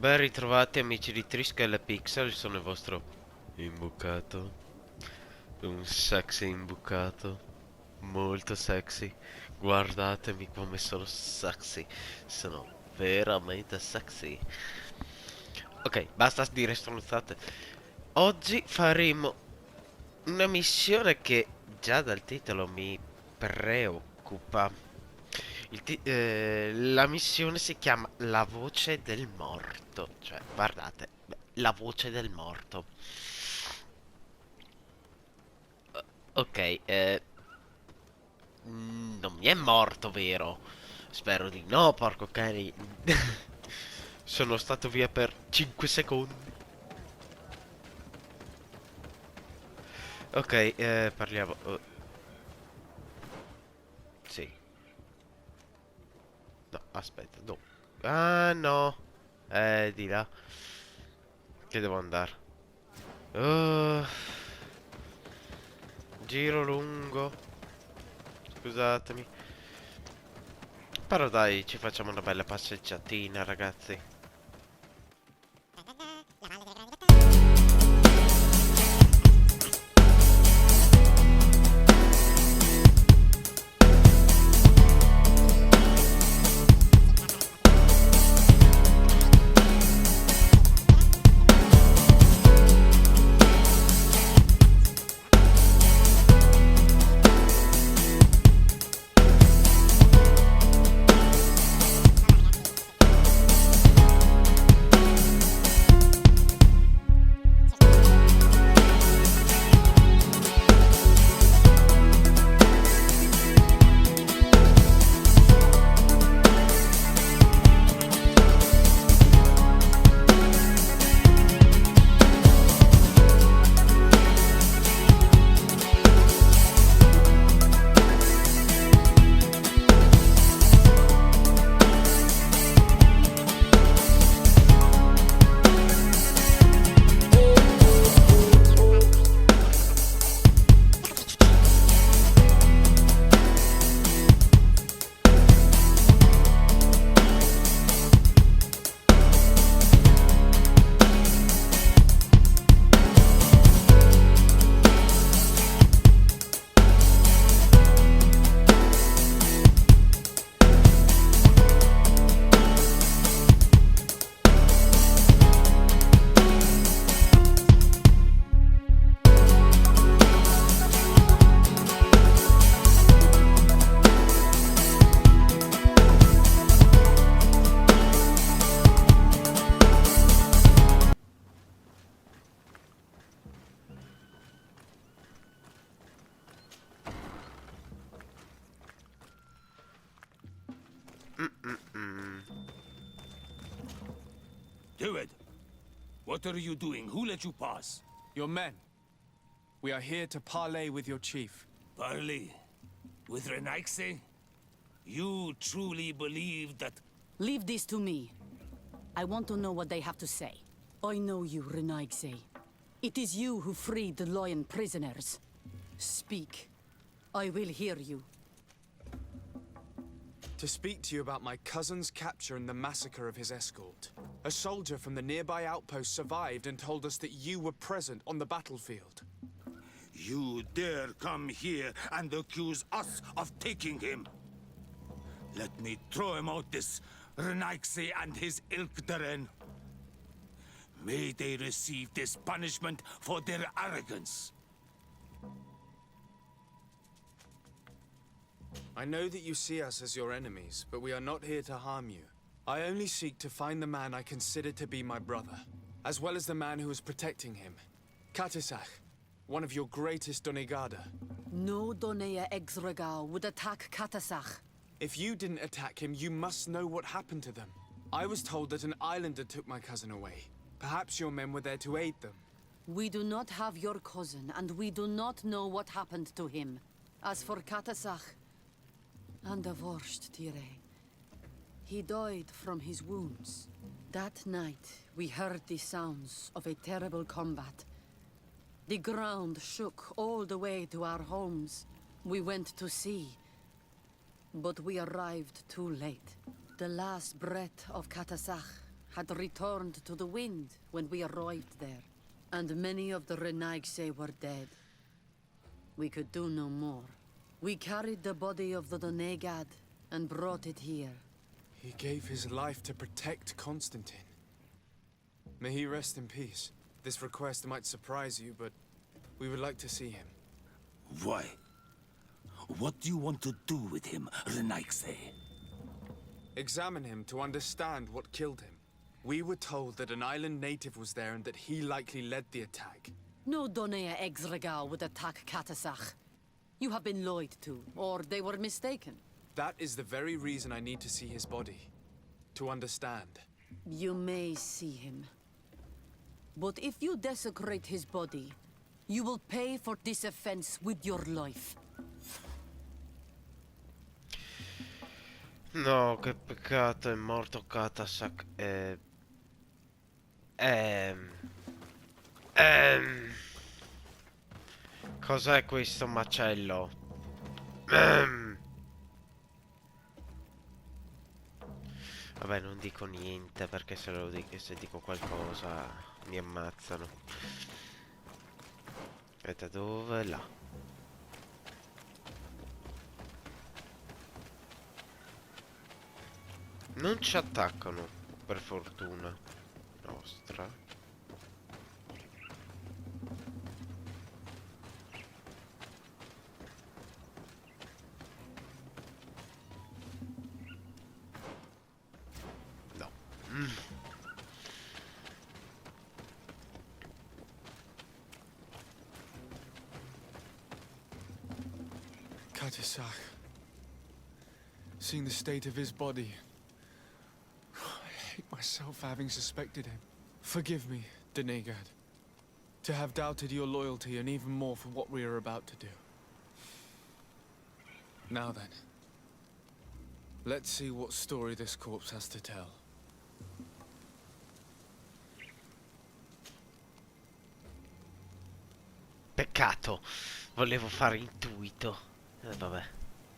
Ben ritrovati amici di Triskel Pixel, sono il vostro imbucato. Un sexy imbucato. Molto sexy. Guardatemi come sono sexy. Sono veramente sexy. Ok, basta dire stronzate. Oggi faremo una missione che già dal titolo mi preoccupa. La missione si chiama La voce del morto. Cioè, guardate, la voce del morto. Ok, non mi è morto, vero? Spero di no, porco cane. Sono stato via per 5 secondi. Ok, parliamo. Sì. No, aspetta, no. Ah, no. Di là. Che devo andare? Uh, Giro lungo. Scusatemi. Però dai, ci facciamo una bella passeggiatina, ragazzi. Do it. What are you doing? Who let you pass? Your men. We are here to parley with your chief. Parley? With Renaigse? You truly believe that... Leave this to me. I want to know what they have to say. I know you, Renaigse. It is you who freed the lion prisoners. Speak. I will hear you. To speak to you about my cousin's capture and the massacre of his escort. A soldier from the nearby outpost survived and told us that you were present on the battlefield. You dare come here and accuse us of taking him? Let me throw him out this Renaigse and his Ilkdaren. May they receive this punishment for their arrogance. I know that you see us as your enemies, but we are not here to harm you. I only seek to find the man I consider to be my brother, as well as the man who is protecting him. Katisach, one of your greatest Donegada. No Donea Exregao would attack Katasach. If you didn't attack him, you must know what happened to them. I was told that an islander took my cousin away. Perhaps your men were there to aid them. We do not have your cousin, and we do not know what happened to him. As for Katasach, and the worst, Tire, he died from his wounds. That night, we heard the sounds of a terrible combat. The ground shook all the way to our homes. We went to see, but we arrived too late. The last breath of Katasach had returned to the wind when we arrived there, and many of the Renaigse were dead. We could do no more. We carried the body of the Donegad and brought it here. He gave his life to protect Constantine. May he rest in peace. This request might surprise you, but we would like to see him. Why? What do you want to do with him, Renaigse? Examine him to understand what killed him. We were told that an island native was there and that he likely led the attack. No Donea Exregal would attack Katasach. You have been lied to, or they were mistaken. That is the very reason I need to see his body. To understand. You may see him. But if you desecrate his body, you will pay for this offense with your life. No, che peccato, è morto Katasak. Cos'è questo macello? Vabbè, non dico niente perché se dico qualcosa mi ammazzano. Aspetta, dove? Là. Non ci attaccano, per fortuna nostra. No. Katisach. Seeing the state of his body, I hate myself for having suspected him. Forgive me, Donegad, to have doubted your loyalty and even more for what we are about to do. Now then, let's see what story this corpse has to tell. Peccato, volevo fare intuito. Vabbè,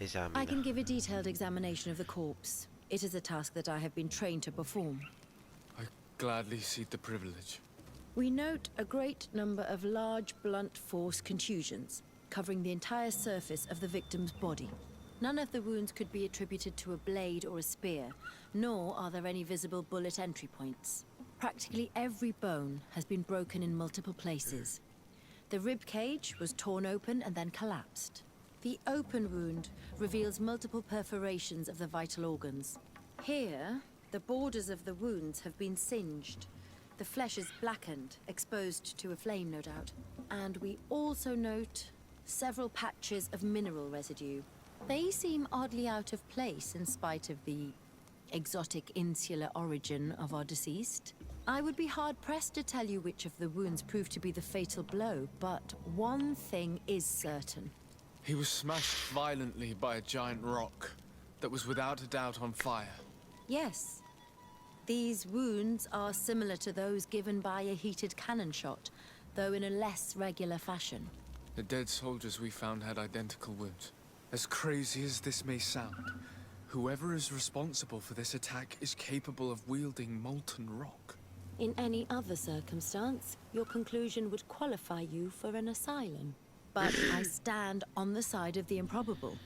esamina. I can give a detailed examination of the corpse. It is a task that I have been trained to perform. I gladly cede the privilege. We note a great number of large, blunt force contusions, covering the entire surface of the victim's body. None of the wounds could be attributed to a blade or a spear, nor are there any visible bullet entry points. Practically every bone has been broken in multiple places. The rib cage was torn open and then collapsed. The open wound reveals multiple perforations of the vital organs. Here, the borders of the wounds have been singed. The flesh is blackened, exposed to a flame, no doubt. And we also note several patches of mineral residue. They seem oddly out of place in spite of the exotic insular origin of our deceased. I would be hard-pressed to tell you which of the wounds proved to be the fatal blow, but one thing is certain. He was smashed violently by a giant rock that was without a doubt on fire. Yes. These wounds are similar to those given by a heated cannon shot, though in a less regular fashion. The dead soldiers we found had identical wounds. As crazy as this may sound, whoever is responsible for this attack is capable of wielding molten rock. In any other circumstance, your conclusion would qualify you for an asylum. But I stand on the side of the improbable.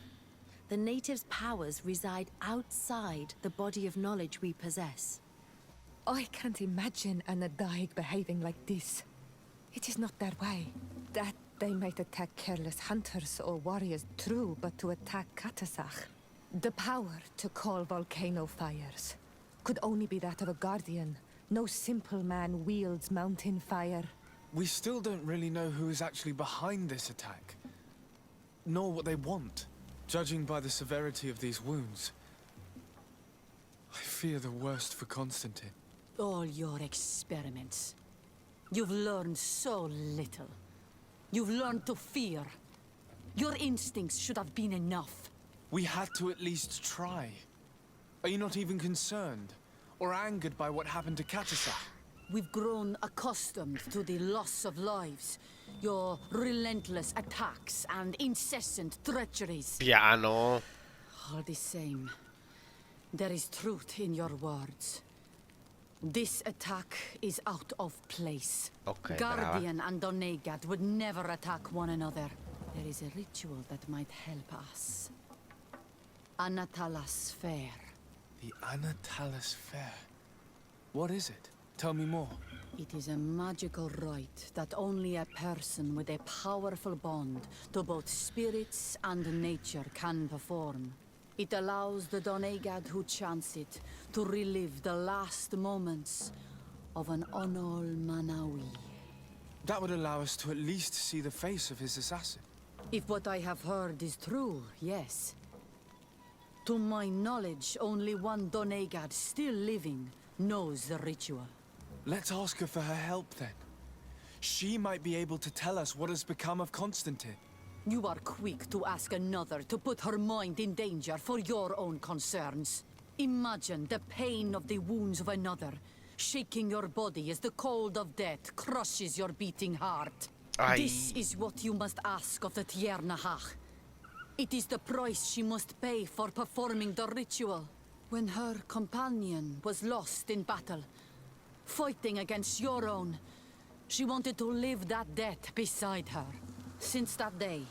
The natives' powers reside outside the body of knowledge we possess. I can't imagine an Adaig behaving like this. It is not their way. That they might attack careless hunters or warriors, true, but to attack Katasach. The power to call volcano fires could only be that of a guardian. No simple man wields mountain fire. We still don't really know who is actually behind this attack, nor what they want. Judging by the severity of these wounds, I fear the worst for Constantine. All your experiments. You've learned so little. You've learned to fear. Your instincts should have been enough. We had to at least try. Are you not even concerned or angered by what happened to Katasach? We've grown accustomed to the loss of lives, your relentless attacks and incessant treacheries. This attack is out of place. Ok, brava. Guardian and Donegad would never attack one another. There is a ritual that might help us. Anatalas Fair. The Anatalis Fair. What is it? Tell me more. It is a magical rite that only a person with a powerful bond to both spirits and nature can perform. It allows the Donegad who chants it to relive the last moments of an Onol Manawi. That would allow us to at least see the face of his assassin. If what I have heard is true, yes. To my knowledge, only one Donegad still living knows the ritual. Let's ask her for her help then. She might be able to tell us what has become of Constantine. You are quick to ask another to put her mind in danger for your own concerns. Imagine the pain of the wounds of another, shaking your body as the cold of death crushes your beating heart. This is what you must ask of the Tiernahach. It is the price she must pay for performing the ritual. When her companion was lost in battle, fighting against your own, she wanted to live that death beside her. Since that day,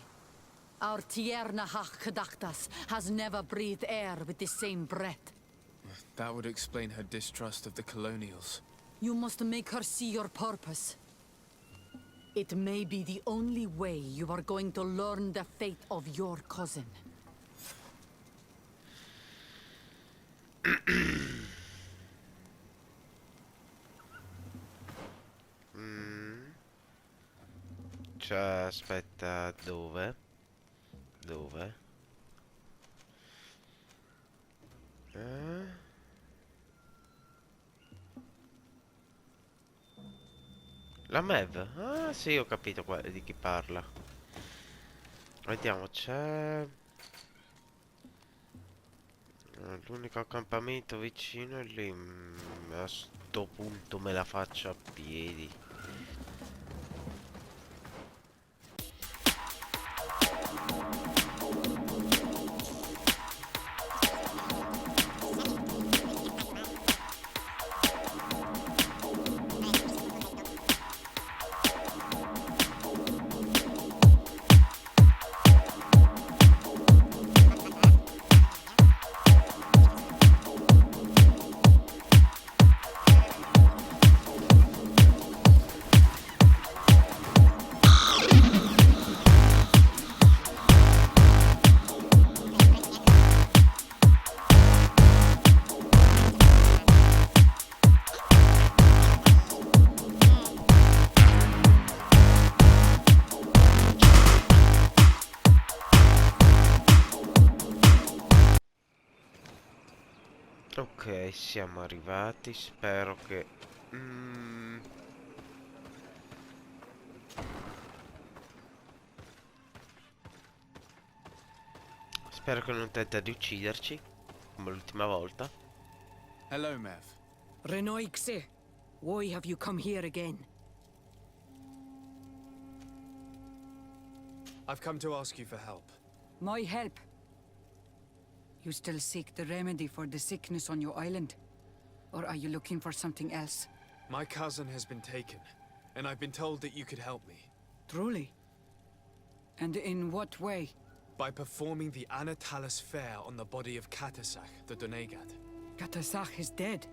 our Tiernahach Kadaktas has never breathed air with the same breath. That would explain her distrust of the colonials. You must make her see your purpose. It may be the only way you are going to learn the fate of your cousin. Cioè, aspetta, dove? Dove? La Mev? Ah sì, ho capito di chi parla. Vediamo, c'è... L'unico accampamento vicino è lì. A sto punto me la faccio a piedi. Ok, siamo arrivati, spero che... Spero che non tenta di ucciderci, come l'ultima volta. Hello, Mev. Renoixe, why have you come here again? I've come to ask you for help. My help? You still seek the remedy for the sickness on your island? Or are you looking for something else? My cousin has been taken, and I've been told that you could help me. Truly? And in what way? By performing the Anatalis Fair on the body of Katasach, the Donegad. Katasach is dead.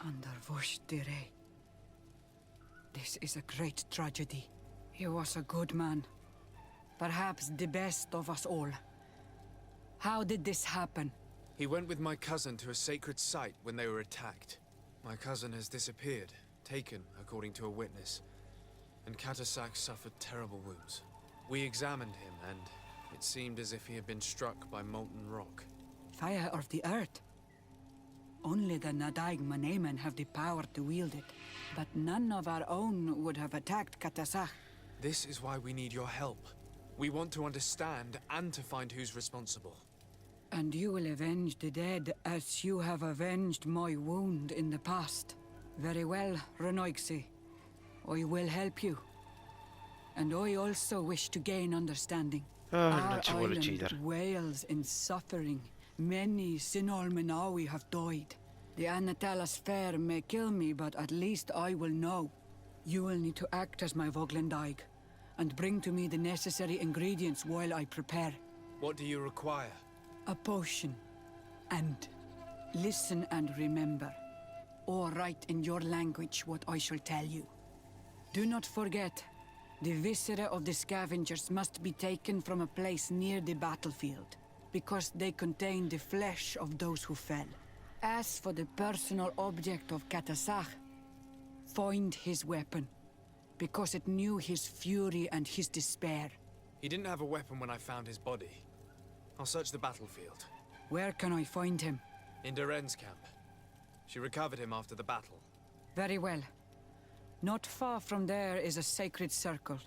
Under voce dire. This is a great tragedy. He was a good man. Perhaps the best of us all. How did this happen? He went with my cousin to a sacred site when they were attacked. My cousin has disappeared, taken according to a witness, and Katasach suffered terrible wounds. We examined him, and it seemed as if he had been struck by molten rock. Fire of the earth. Only the Nadaig Manemen have the power to wield it, but none of our own would have attacked Katasach. This is why we need your help. We want to understand and to find who's responsible. And you will avenge the dead as you have avenged my wound in the past. Very well, Renoixe. I will help you. And I also wish to gain understanding. Our island wails in suffering. Many Sinol Menawi have died. The Anatala sphere may kill me, but at least I will know. You will need to act as my Voglendaig, and bring to me the necessary ingredients while I prepare. What do you require? A potion. And listen and remember, or write in your language what I shall tell you. Do not forget, the viscera of the scavengers must be taken from a place near the battlefield, because they contain the flesh of those who fell. As for the personal object of Katasach, find his weapon, because it knew his fury and his despair. He didn't have a weapon when I found his body. I'll search the battlefield. Where can I find him? In Duren's camp. She recovered him after the battle. Very well. Not far from there is a sacred circle.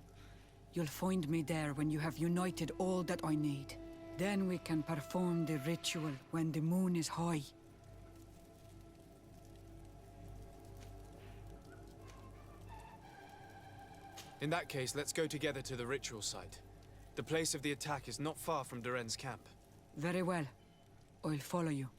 You'll find me there when you have united all that I need. Then we can perform the ritual when the moon is high. In that case, let's go together to the ritual site. The place of the attack is not far from Duren's camp. Very well. I'll follow you.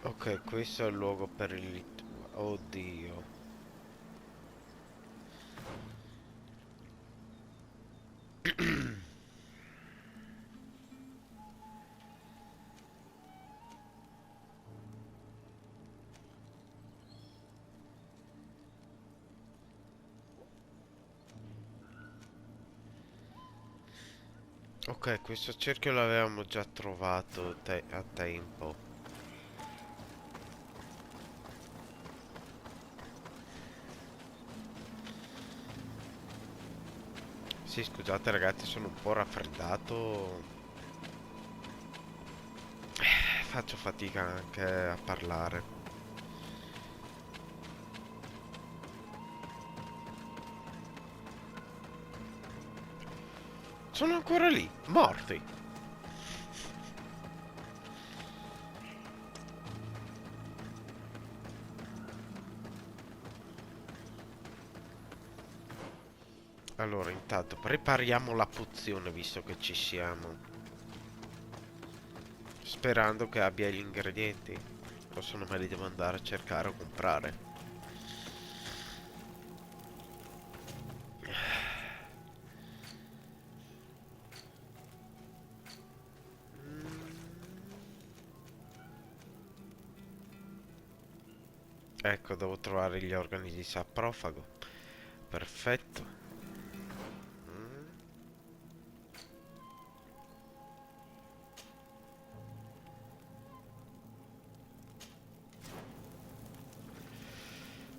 Ok, questo è il luogo per il oddio. Ok, questo cerchio l'avevamo già trovato a tempo. Sì, scusate ragazzi, sono un po' raffreddato. Faccio fatica anche a parlare. Sono ancora lì, morti. Allora, intanto prepariamo la pozione visto che ci siamo. Sperando che abbia gli ingredienti. O se no me li devo andare a cercare o comprare. Ecco, devo trovare gli organi di saprofago. Perfetto.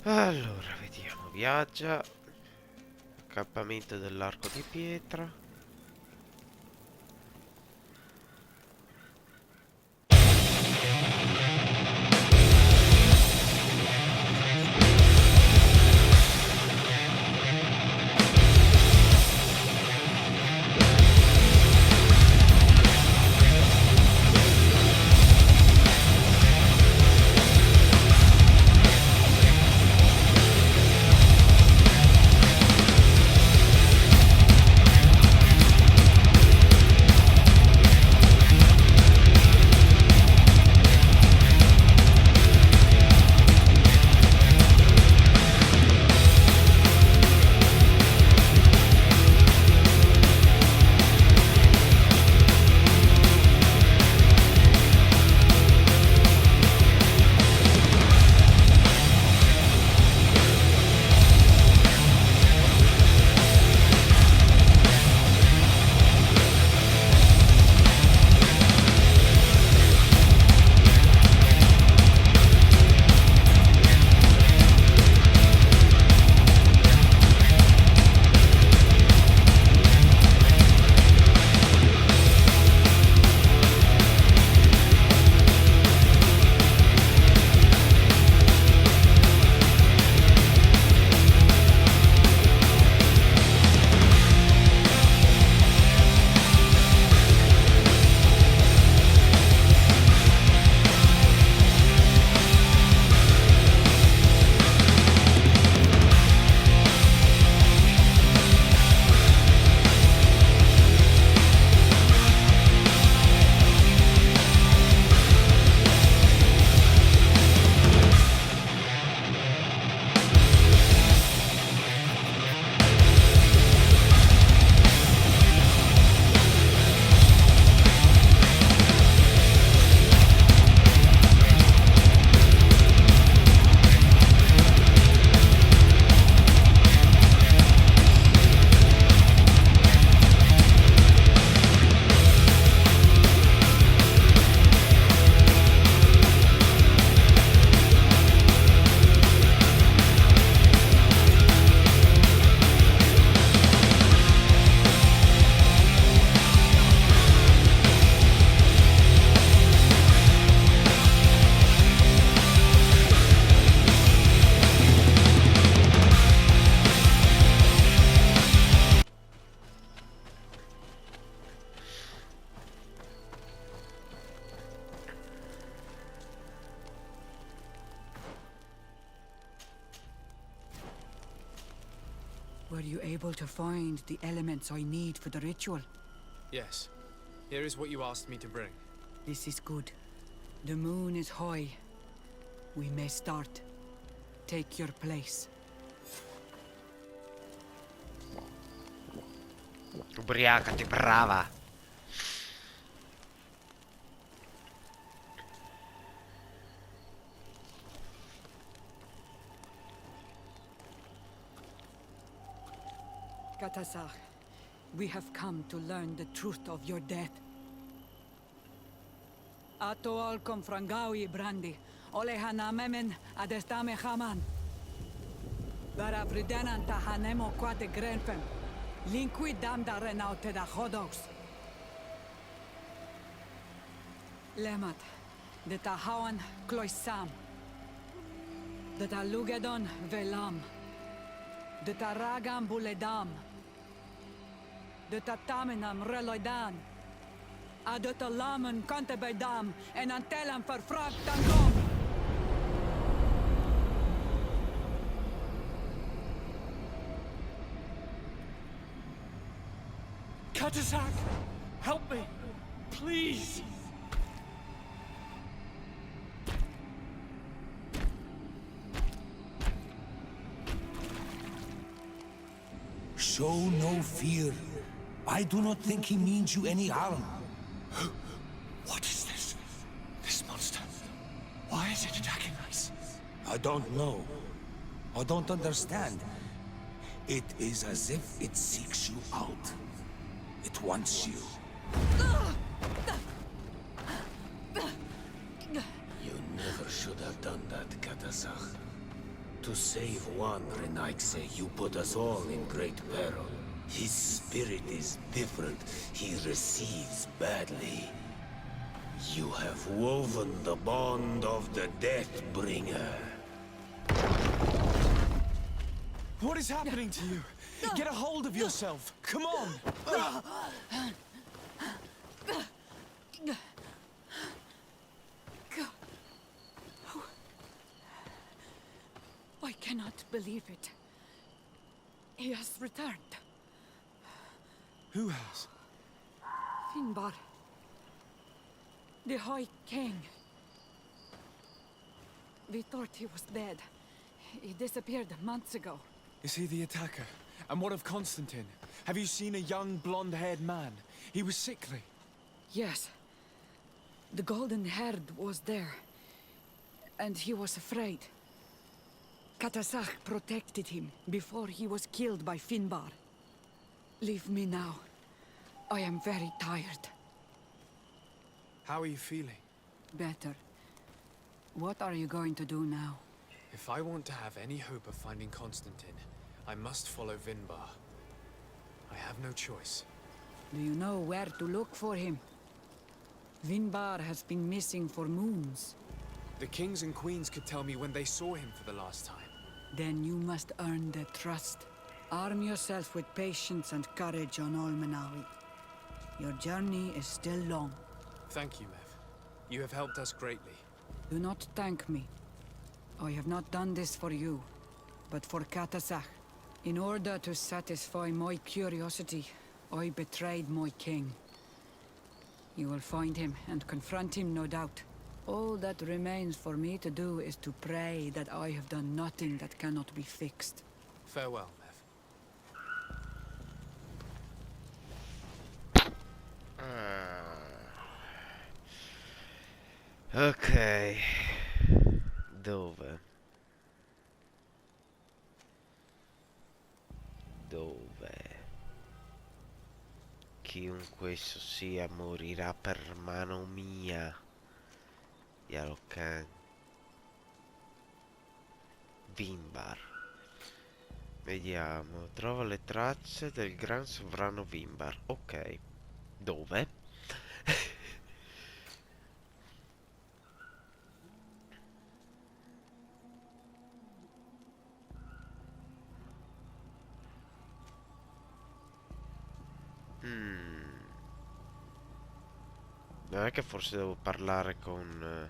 Allora, vediamo. Viaggia. Accampamento dell'arco di pietra. Were you able to find the elements I need for the ritual? Yes. Here is what you asked me to bring. This is good. The moon is high. We may start. Take your place. Ubriacati, brava. Katasar, we have come to learn the truth of your death. Ato al confrangawi brandi, ole hanamemen adestame haman. Bara vridenan tahanemo quate grenfem, linqui damda renaute da hodos. Lemat, de tahawan kloisam, de talugedon velam, de taragam buledam, de tatamenam reloidan, adet alamen kantebedam en antelam verfragt tangom. Katasak! Help me! Please! Show no fear. I do not think he means you any harm. What is this? This monster? Why is it attacking us? I don't know. I don't understand. It is as if it seeks you out. It wants you. You never should have done that, Katasach. To save one Renaikse, you put us all in great peril. His spirit is different. He receives badly. You have woven the bond of the Deathbringer. What is happening to you? Get a hold of yourself! Come on! I cannot believe it. He has returned. Who has? Finbar. The High King. We thought he was dead. He disappeared months ago. Is he the attacker? And what of Constantine? Have you seen a young blonde-haired man? He was sickly. Yes. The golden-haired was there. And he was afraid. Katasach protected him before he was killed by Finbar. Leave me now. I am very tired. How are you feeling? Better. What are you going to do now? If I want to have any hope of finding Constantine, I must follow Vinbar. I have no choice. Do you know where to look for him? Vinbar has been missing for moons. The kings and queens could tell me when they saw him for the last time. Then you must earn their trust. Arm yourself with patience and courage on Olmenawi. Your journey is still long. Thank you, Mev. You have helped us greatly. Do not thank me. I have not done this for you, but for Katasach. In order to satisfy my curiosity, I betrayed my king. You will find him and confront him, no doubt. All that remains for me to do is to pray that I have done nothing that cannot be fixed. Farewell, Mev. Ok. Dove? Chiunque esso sia morirà per mano mia. Yalokan. Vimbar. Vediamo. Trova le tracce del gran sovrano Vimbar. Ok. Dove? Non è che forse devo parlare con...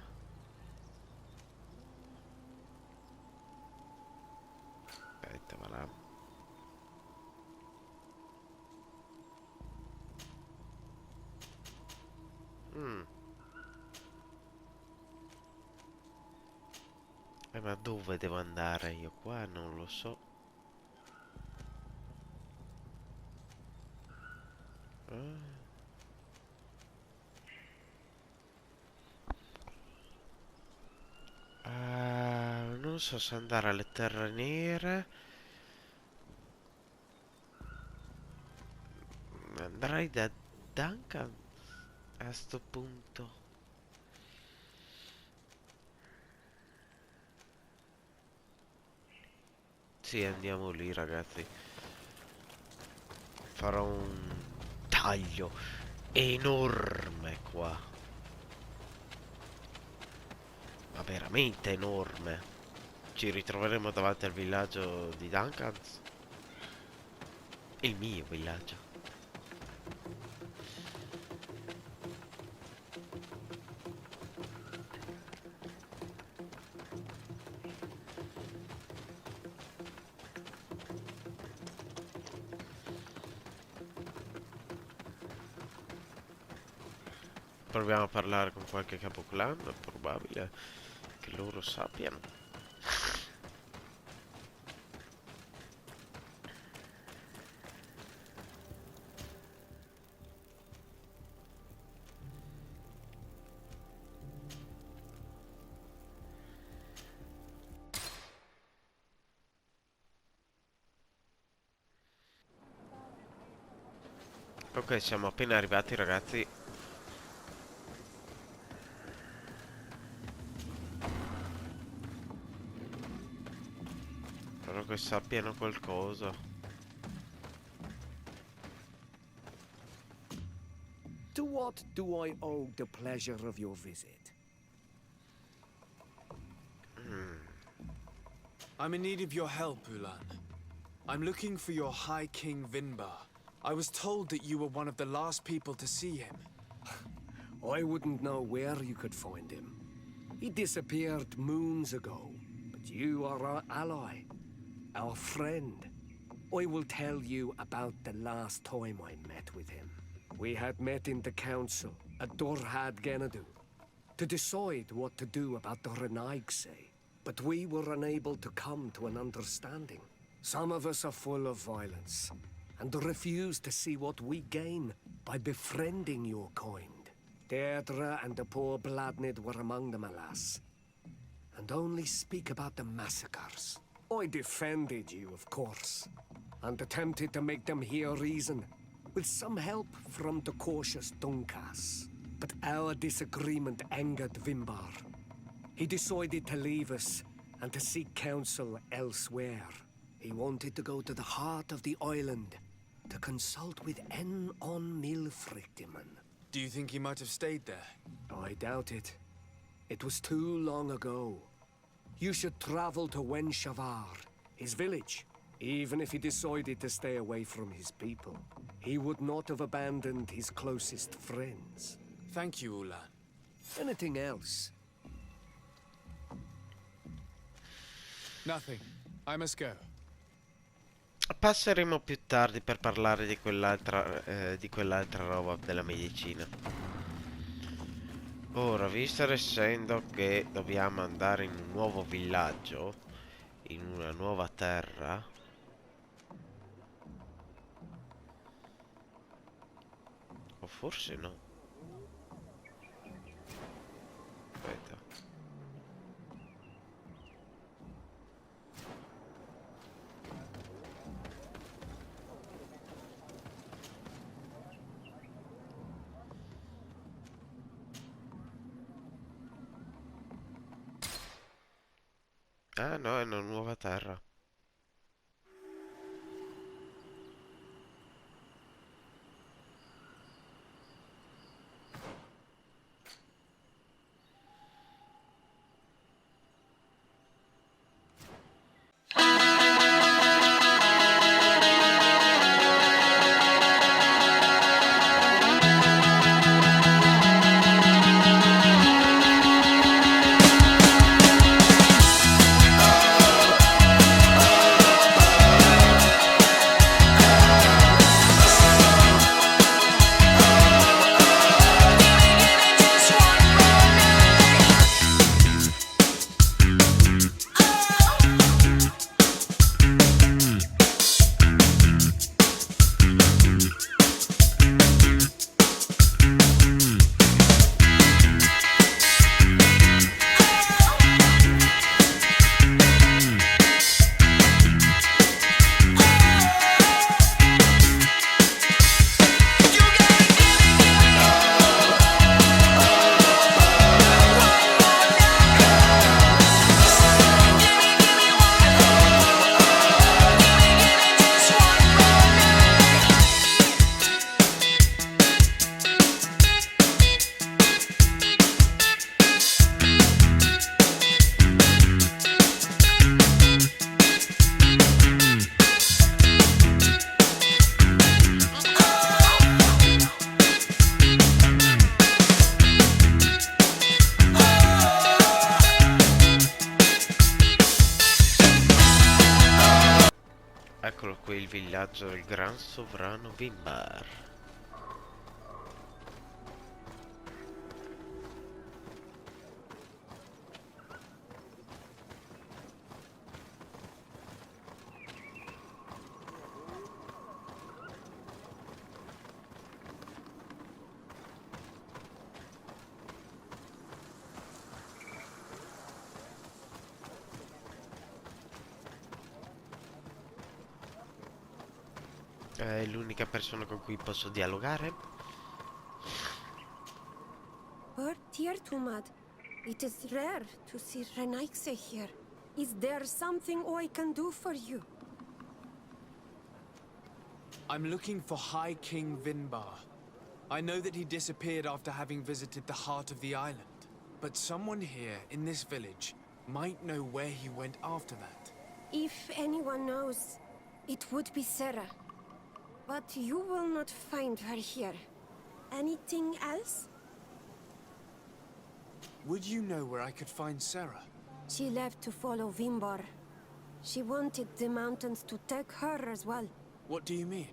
Aspetta, va là. Ma dove devo andare io? Qua non lo so. Non so se andare alle terre nere. Andrei da Duncan a sto punto. Sì, andiamo lì, ragazzi. Farò un taglio enorme qua. Ma veramente enorme. Ci ritroveremo davanti al villaggio di Duncan. Il mio villaggio. Proviamo a parlare con qualche capoclan, è probabile che loro sappiano. Ok, siamo appena arrivati, ragazzi. Spero che sappiano qualcosa. To what do I owe the pleasure of your visit? I'm in need of your help, Ulan. I'm looking for your High King Vinbar. I was told that you were one of the last people to see him. I wouldn't know where you could find him. He disappeared moons ago, but you are our ally, our friend. I will tell you about the last time I met with him. We had met in the council at Dorhad Genadu to decide what to do about the Renaigse, but we were unable to come to an understanding. Some of us are full of violence, and refuse to see what we gain by befriending your kind. Deirdre and the poor Bladnid were among them, alas, and only speak about the massacres. I defended you, of course, and attempted to make them hear reason, with some help from the cautious Dunkas. But our disagreement angered Vimbar. He decided to leave us and to seek counsel elsewhere. He wanted to go to the heart of the island to consult with on Milfrictiman. Do you think he might have stayed there? I doubt it. It was too long ago. You should travel to Wenshavar, his village. Even if he decided to stay away from his people, he would not have abandoned his closest friends. Thank you, Ulan. Anything else? Nothing. I must go. Passeremo più tardi per parlare di quell'altra roba della medicina. Ora, visto ed essendo che dobbiamo andare in un nuovo villaggio, in una nuova terra, o forse no. Aspetta. Ah no, è una nuova terra. Eccolo qui il villaggio del gran sovrano Vimbar. È l'unica persona con cui posso dialogare. Dear Tumad, it is rare to see Renaikse here. Is there something I can do for you? I'm looking for High King Vinbar. I know that he disappeared after having visited the heart of the island. But someone here in this village might know where he went after that. If anyone knows, it would be Sarah. But you will not find her here. Anything else? Would you know where I could find Sarah? She left to follow Vimbar. She wanted the mountains to take her as well. What do you mean?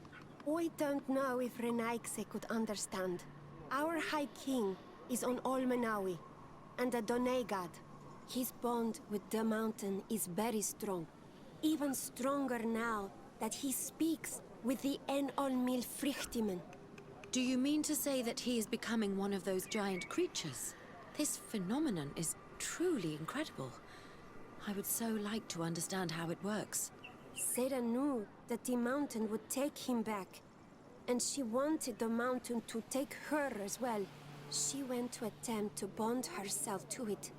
I don't know if Renaikse could understand. Our High King is on Olmenawi, and a Donegad. His bond with the mountain is very strong. Even stronger now that he speaks with the En-Olmil Frichtimen. Do you mean to say that he is becoming one of those giant creatures? This phenomenon is truly incredible. I would so like to understand how it works. Sarah knew that the mountain would take him back, and she wanted the mountain to take her as well. She went to attempt to bond herself to it.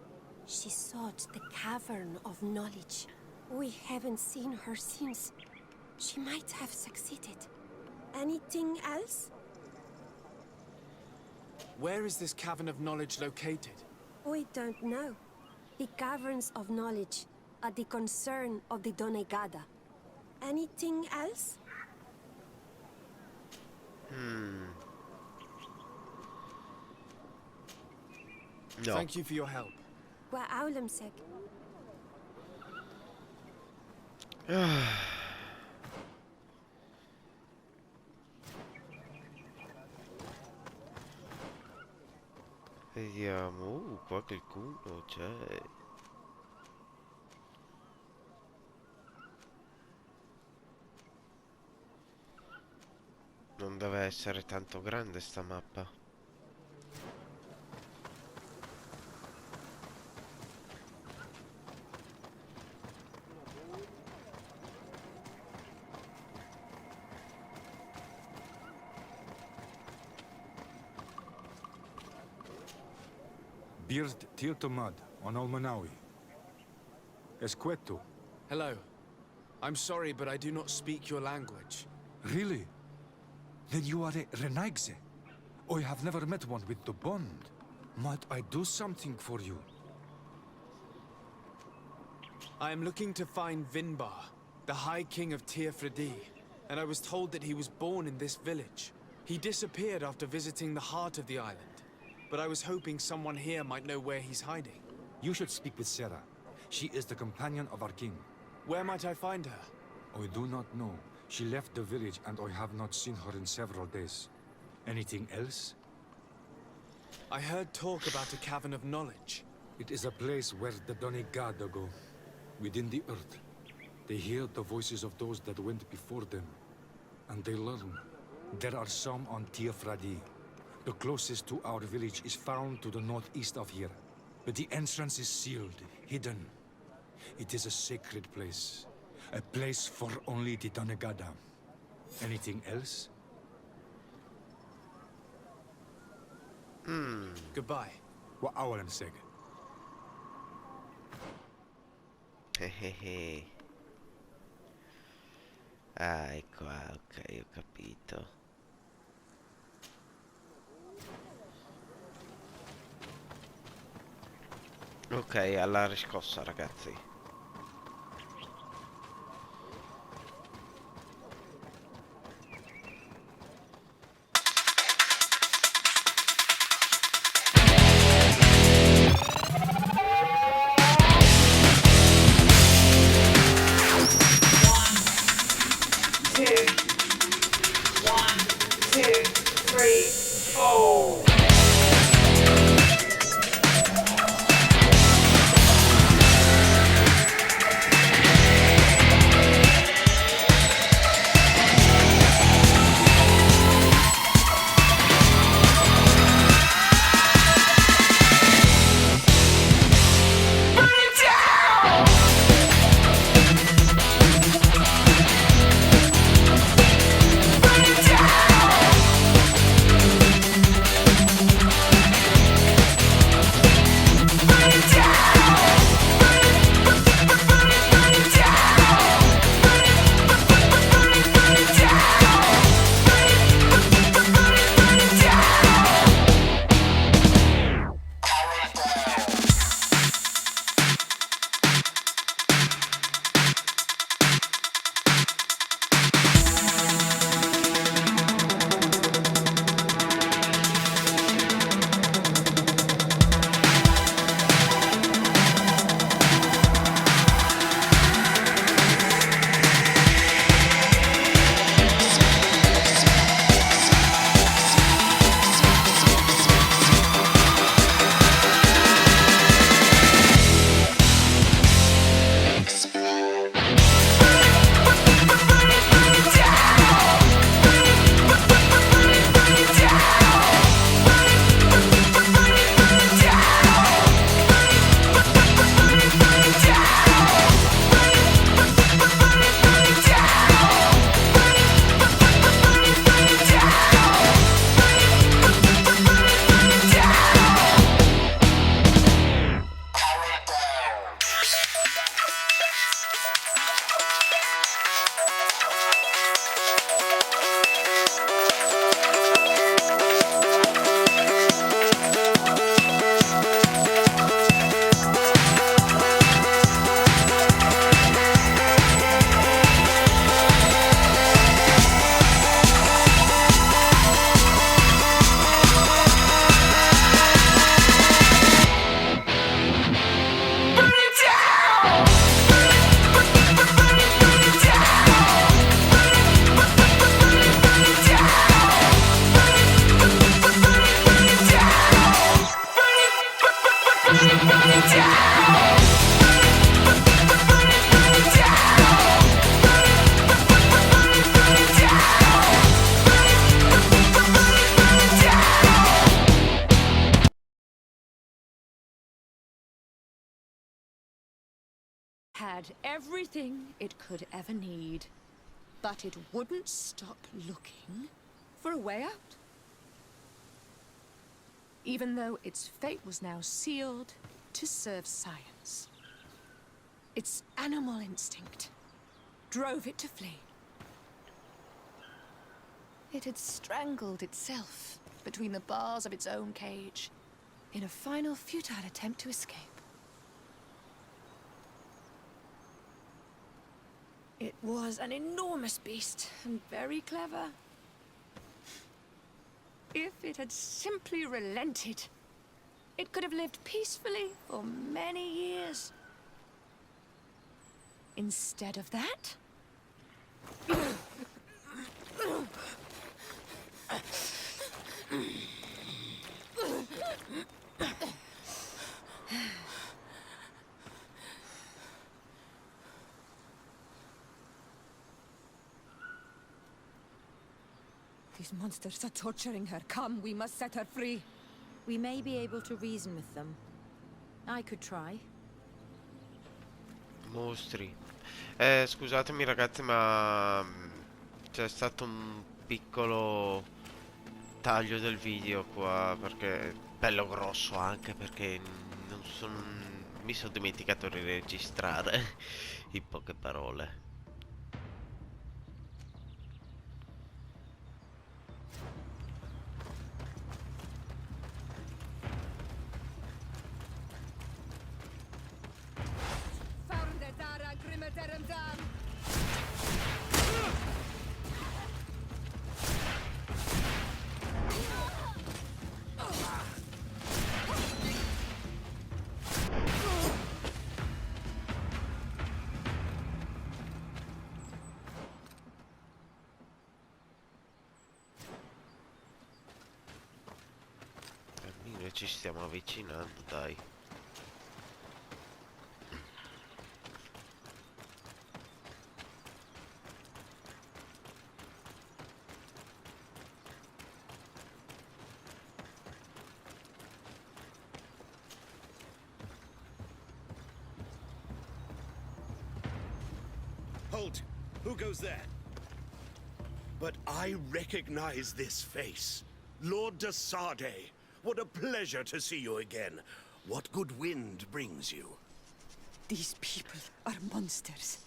She sought the Cavern of Knowledge. We haven't seen her since. She might have succeeded. Anything else? Where is this Cavern of Knowledge located? I don't know. The Caverns of Knowledge are the concern of the Donegada. Anything else? No. Thank you for your help. Wa Aulemsek. Vediamo, qua qualcuno c'è. Non deve essere tanto grande sta mappa. Bird Tiltomad on Olmanawi. Esqueto. Hello. I'm sorry, but I do not speak your language. Really? Then you are a Renaigse. I have never met one with the bond. Might I do something for you? I am looking to find Vinbar, the High King of Tearfredi, and I was told that he was born in this village. He disappeared after visiting the heart of the island, but I was hoping someone here might know where he's hiding. You should speak with Sarah. She is the companion of our king. Where might I find her? I do not know. She left the village and I have not seen her in several days. Anything else? I heard talk about a Cavern of Knowledge. It is a place where the Donegada go, within the earth. They hear the voices of those that went before them, and they learn. There are some on Tearfradi. The closest to our village is found to the northeast of here, but the entrance is sealed, hidden. It is a sacred place, a place for only the Donegada. Anything else? Goodbye. Wa awalan seg. Ah, ecco, ok, ho capito. Ok, alla riscossa, ragazzi. had everything it could ever need, but it wouldn't stop looking for a way out. Even though its fate was now sealed to serve science. Its animal instinct drove it to flee. It had strangled itself between the bars of its own cage in a final futile attempt to escape. It was an enormous beast and very clever. If it had simply relented, it could have lived peacefully for many years. Instead of that, These monsters are torturing her. Come, we must set her free. we may be able to reason with them. I could try. Mostri. Scusatemi ragazzi, ma c'è stato un piccolo taglio del video qua perché bello grosso, anche perché non mi sono dimenticato di registrare in poche parole. Ci stiamo avvicinando, dai. Halt! Who goes there? But I recognize this face. Lord de Sardet. What a pleasure to see you again. What good wind brings you? These people are monsters.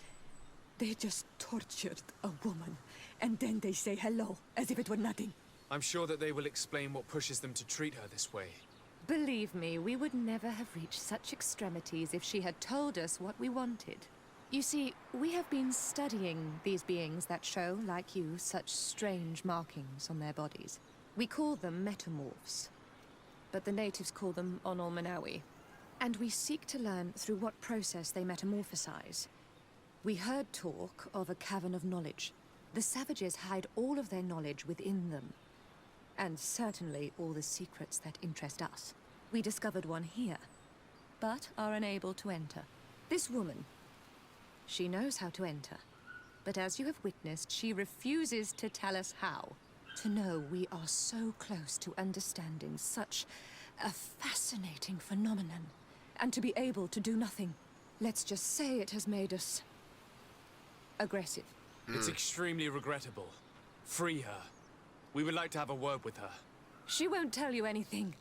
They just tortured a woman, and then they say hello, as if it were nothing. I'm sure that they will explain what pushes them to treat her this way. Believe me, we would never have reached such extremities if she had told us what we wanted. You see, we have been studying these beings that show, like you, such strange markings on their bodies. We call them metamorphs, but the natives call them Onol-Manawi. And we seek to learn through what process they metamorphosize. We heard talk of a cavern of knowledge. The savages hide all of their knowledge within them. And certainly all the secrets that interest us. We discovered one here, but are unable to enter. This woman, she knows how to enter. But as you have witnessed, she refuses to tell us how. To know we are so close to understanding such a fascinating phenomenon, and to be able to do nothing. Let's just say it has made us aggressive. It's extremely regrettable. Free her. We would like to have a word with her. She won't tell you anything.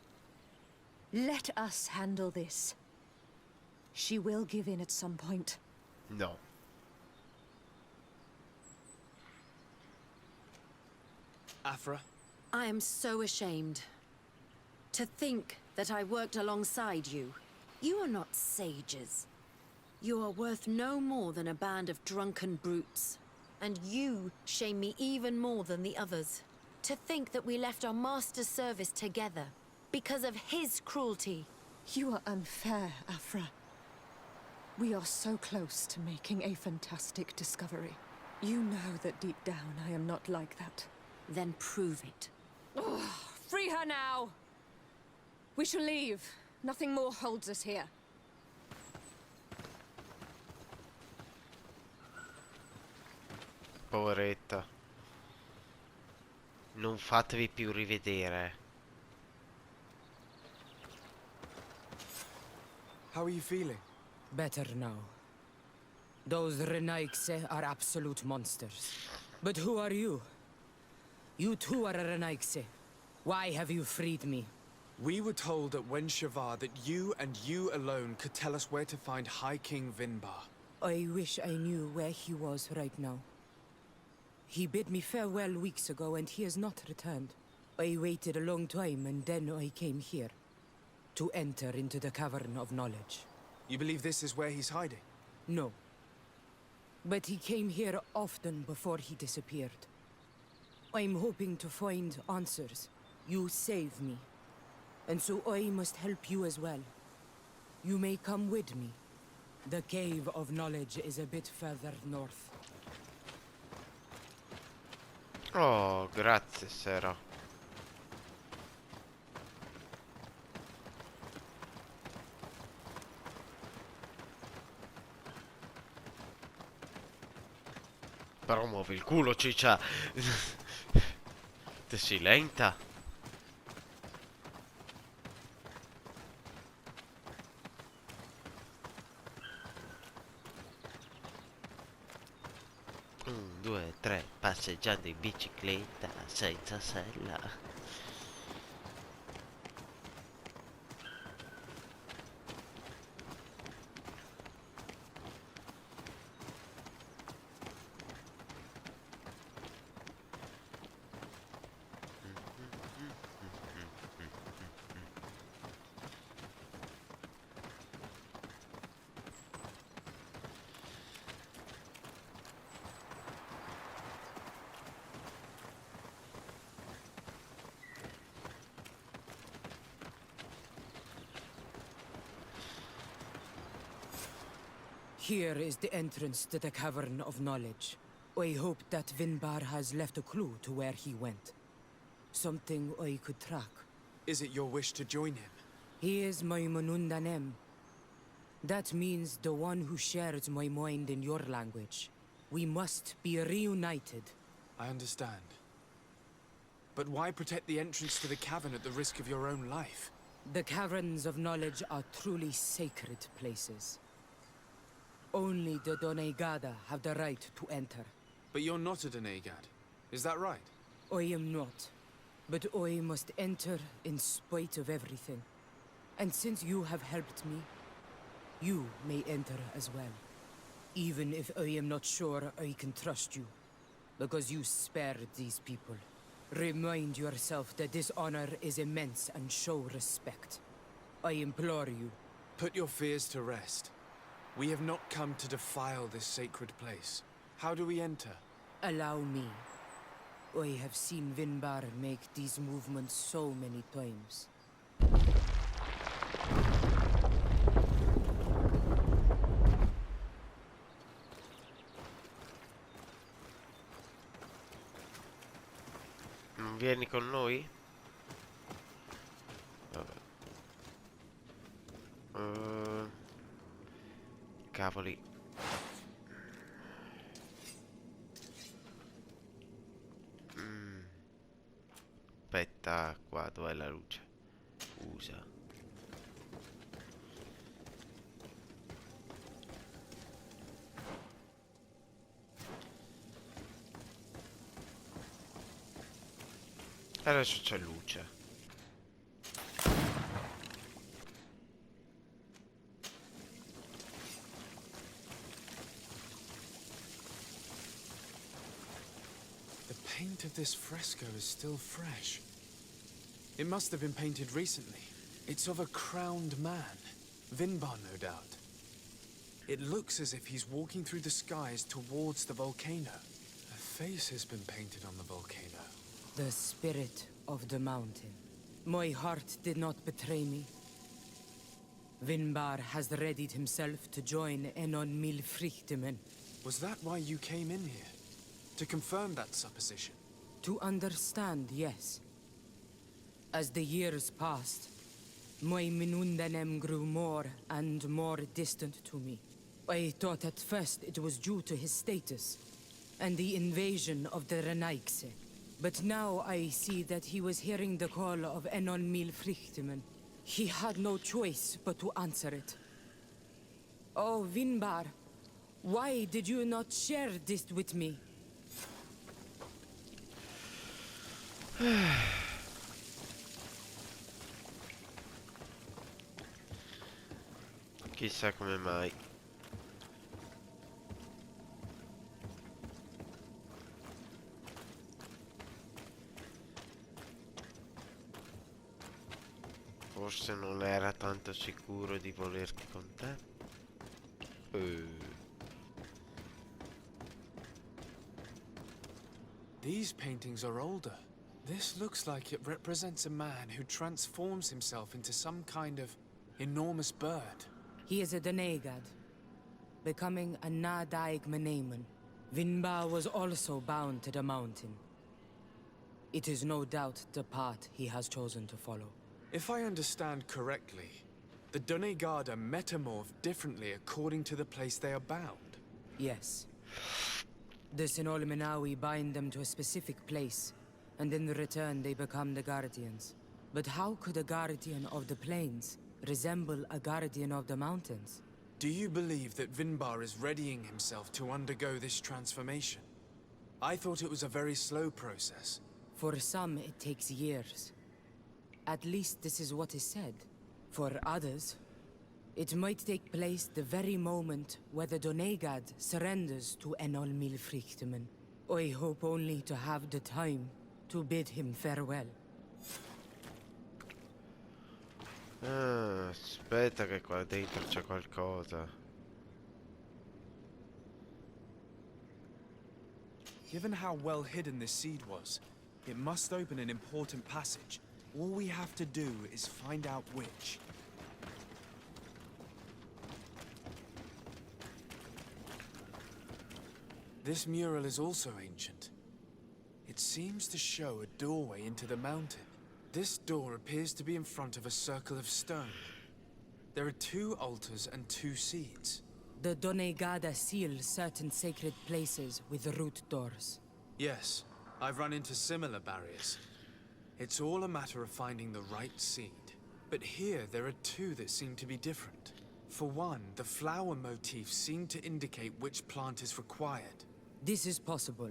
Let us handle this. She will give in at some point. No. Afra? I am so ashamed. To think that I worked alongside you. You are not sages. You are worth no more than a band of drunken brutes. And you shame me even more than the others. To think that we left our master's service together because of his cruelty. You are unfair, Afra. We are so close to making a fantastic discovery. You know that deep down I am not like that. Then prove it. Oh, free her now! We shall leave. Nothing more holds us here. Poveretta. Non fatevi più rivedere. How are you feeling? Better now. Those Renaigse are absolute monsters. But who are you? You too are a Renaigse. Why have you freed me? We were told at Wen Shavar that you and you alone could tell us where to find High King Vinbar. I wish I knew where he was right now. He bid me farewell weeks ago and he has not returned. I waited a long time and then I came here. To enter into the Cavern of Knowledge. You believe this is where he's hiding? No. But he came here often before he disappeared. I'm hoping to find answers. You saved me. And so I must help you as well. You may come with me. The Cave of Knowledge is a bit further north. Oh, grazie, Sera. Però muovi il culo, ciccia. Te si lenta. Un, due, tre, passeggiando in bicicletta senza sella. Here is the entrance to the Cavern of Knowledge. I hope that Vinbar has left a clue to where he went. Something I could track. Is it your wish to join him? He is my Manundanem. That means the one who shares my mind in your language. We must be reunited. I understand. But why protect the entrance to the cavern at the risk of your own life? The Caverns of Knowledge are truly sacred places. Only the Doneigada have the right to enter. But you're not a Doneigad. Is that right? I am not. But I must enter in spite of everything. And since you have helped me, you may enter as well. Even if I am not sure I can trust you. Because you spared these people. Remind yourself that this honor is immense and show respect. I implore you. Put your fears to rest. We have not come to defile this sacred place. How do we enter? Allow me. I have seen Vinbar make these movements so many times. Non vieni con noi? Vabbè. Cavoli. Aspetta, qua dov'è la luce? Usa. Adesso c'è luce. The paint of this fresco is still fresh. It must have been painted recently. It's of a crowned man. Vinbar, no doubt. It looks as if he's walking through the skies towards the volcano. A face has been painted on the volcano. The spirit of the mountain. My heart did not betray me. Vinbar has readied himself to join Enon Milfrichtemen. Was that why you came in here? To confirm that supposition? To understand, yes. As the years passed, my Minundanem grew more and more distant to me. I thought at first it was due to his status and the invasion of the Renaigse. But now I see that he was hearing the call of Enon Milfrichtemen. He had no choice but to answer it. Oh, Vinbar, Why did you not share this with me? Chissà come mai. Forse non era tanto sicuro di volerti con te. These paintings are older. This looks like it represents a man who transforms himself into some kind of enormous bird. He is a Donegad, becoming a Nadaig Meneman. Vinbar was also bound to the mountain. It is no doubt the path he has chosen to follow. If I understand correctly, the Donegada metamorph differently according to the place they are bound. Yes. The Sinolminawi bind them to a specific place, and in return they become the Guardians. But how could a Guardian of the Plains resemble a Guardian of the Mountains? Do you believe that Vinbar is readying himself to undergo this transformation? I thought it was a very slow process. For some, it takes years. At least this is what is said. For others, it might take place the very moment where the Donegad surrenders to Enol Milfrichtemen. I hope only to have the time to bid him farewell. Ah, aspetta che qua dentro c'è qualcosa. Given how well hidden this seed was, it must open an important passage. All we have to do is find out which. This mural is also ancient. It seems to show a doorway into the mountain. This door appears to be in front of a circle of stone. There are 2 altars and 2 seeds. The Donegada seal certain sacred places with root doors. Yes, I've run into similar barriers. It's all a matter of finding the right seed. But here there are 2 that seem to be different. For one, the flower motifs seem to indicate which plant is required. This is possible.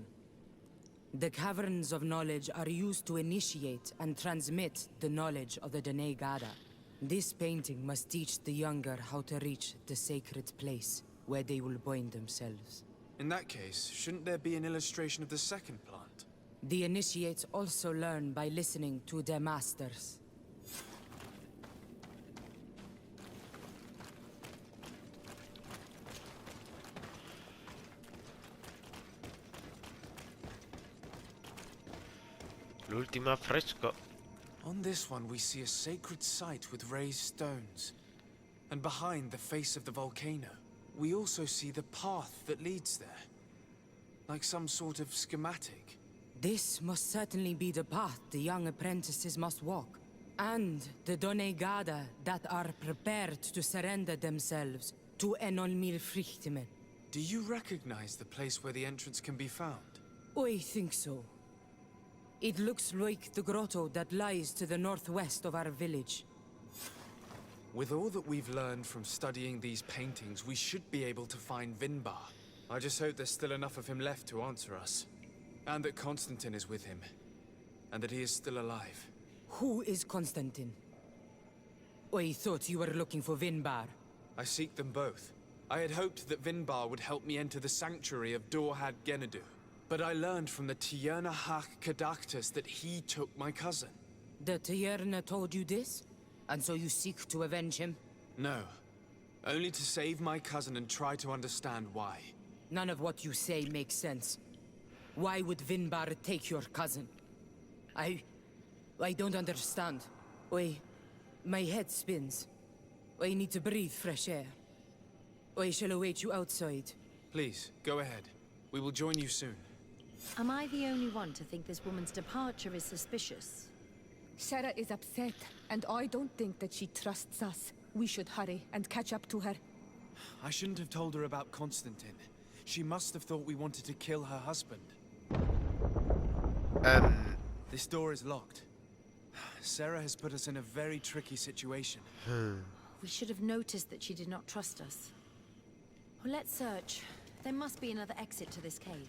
The caverns of knowledge are used to initiate and transmit the knowledge of the Donegada. This painting must teach the younger how to reach the sacred place where they will bind themselves. In that case, shouldn't there be an illustration of the second plant? The initiates also learn by listening to their masters. L'ultimo affresco. On this one we see a sacred site with raised stones. And behind the face of the volcano, we also see the path that leads there. Like some sort of schematic. This must certainly be the path the young apprentices must walk. And the Donegada that are prepared to surrender themselves to Enol Milfrichtemen. Do you recognize the place where the entrance can be found? I think so. It looks like the grotto that lies to the northwest of our village. With all that we've learned from studying these paintings, we should be able to find Vinbar. I just hope there's still enough of him left to answer us. And that Constantine is with him. And that he is still alive. Who is Constantine? I thought you were looking for Vinbar. I seek them both. I had hoped that Vinbar would help me enter the sanctuary of Dorhad Genadu. But I learned from the Tierna Hach Kadactus that he took my cousin. The Tierna told you this? And so you seek to avenge him? No. Only to save my cousin and try to understand why. None of what you say makes sense. Why would Vinbar take your cousin? I don't understand. My head spins. I need to breathe fresh air. I shall await you outside. Please, go ahead. We will join you soon. Am I the only one to think this woman's departure is suspicious? Sarah is upset, and I don't think that she trusts us. We should hurry and catch up to her. I shouldn't have told her about Constantine. She must have thought we wanted to kill her husband. This door is locked. Sarah has put us in a very tricky situation. We should have noticed that she did not trust us. Well, let's search. There must be another exit to this cave.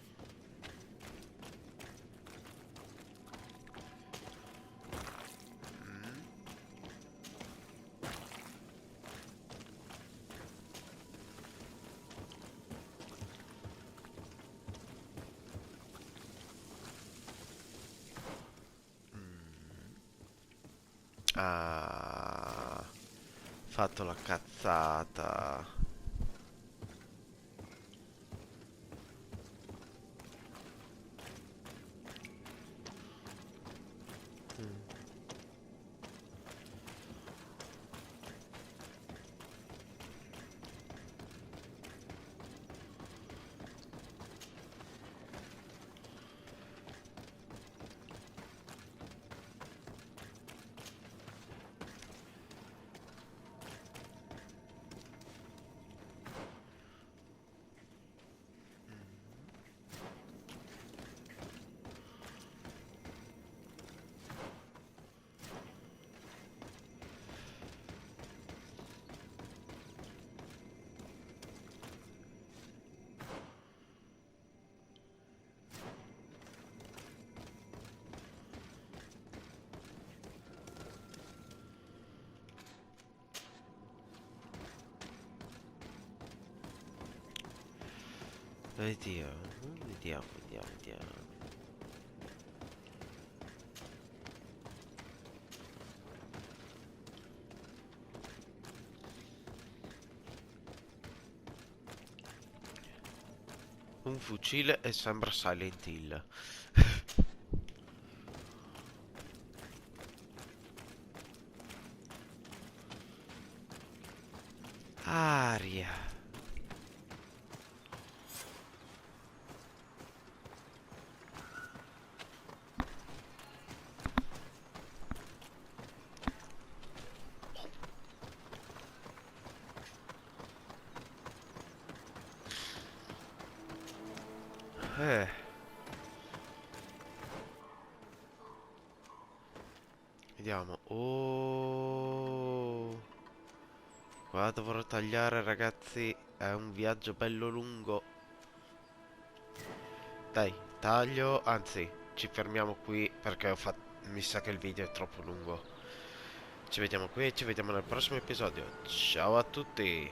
Ah, fatto la cazzata. Vediamo, vediamo. Un fucile e sembra Silent Hill. Aria. Vediamo. Oh, qua dovrò tagliare, ragazzi. È un viaggio bello lungo. Dai, taglio. Anzi, ci fermiamo qui perché mi sa che il video è troppo lungo. Ci vediamo qui e ci vediamo nel prossimo episodio. Ciao a tutti.